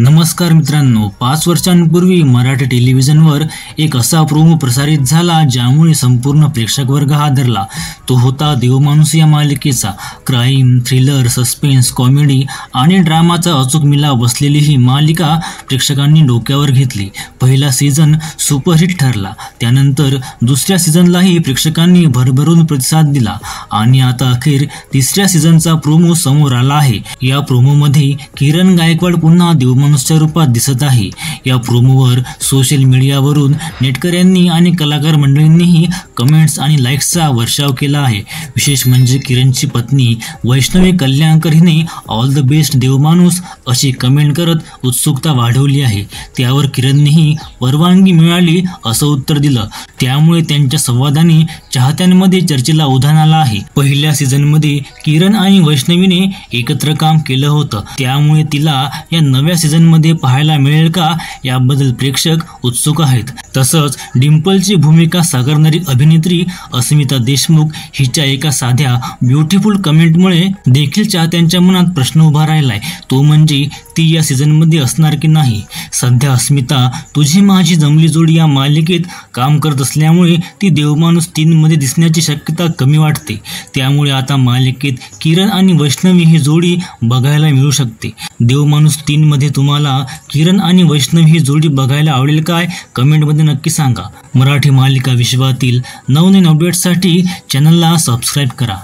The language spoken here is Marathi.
नमस्कार मित्रांनो, 5 वर्षांपूर्वी मराठी टेलिव्हिजनवर एक असा प्रोमो प्रसारित झाला ज्यामुळे संपूर्ण प्रेक्षक वर्ग हादरला। तो होता देवमाणूस या मालिकेचा। क्राईम, थ्रिलर, सस्पेन्स, कॉमेडी आणि ड्रामाचा अचूक मिलाफ बसलेली ही मालिका प्रेक्षकांनी डोक्यावर घेतली। पहिला सीझन सुपरहिट ठरला, त्यानंतर दुसऱ्या सीझनलाही प्रेक्षकांनी भरभरून प्रतिसाद दिला आणि आता अखेर तिसऱ्या सीझनचा प्रोमो समोर आला आहे। या प्रोमोमध्ये किरण गायकवाड पुन्हा देवमाणूसच्या रूपात दिसत आहे। या प्रोमोवर सोशल मीडियावरून नेटकऱ्यांनी आणि कलाकार मंडळींनीही कमेंट्स आणि लाईक्सचा वर्षाव केला आहे। विशेष म्हणजे किरणची पत्नी वैष्णवी कल्याणकर हिने ऑल द बेस्ट देवमाणूस अशी कमेंट करत उत्सुकता वाढवली आहे। त्यावर किरणनेही परवानगी मिळाली असं उत्तर दिलं। त्यामुळे त्यांच्या संवादाने चाहत्यांमध्ये चर्चेला उधाण आलं आहे। पहिल्या सीझनमध्ये किरण आणि वैष्णवीने एकत्र काम केलं होतं, त्यामुळे तिला या नव्या सीझनमध्ये पाहायला मिळेल का याबद्दल प्रेक्षक उत्सुक आहेत। तसंच डिंपलची भूमिका साकारणारी अभिनेत्री अस्मिता देशमुख हिच्या एका साध्या ब्युटिफुल कमेंटमुळे देखील चाहत्यांच्या मनात प्रश्न उभा राहिलाय, तो म्हणजे ती या सीझनमध्ये असणार की नाही। सध्या अस्मिता तुझी माझी जमली जोडी या मालिकेत काम करत असल्यामुळे ती देवमाणूस 3 मध्ये दिसण्याची शक्यता कमी वाटते। त्यामुळे आता मालिकेत किरण आणि वैष्णवी ही जोडी बघायला मिळू शकते। देवमाणूस 3 मध्ये तुम्हाला किरण आणि वैष्णवी ही जोडी बघायला आवडेल काय? कमेंटमध्ये नक्की सांगा। मराठी मालिका विश्वातील नवनवीन अपडेट्ससाठी चॅनलला सबस्क्राईब करा।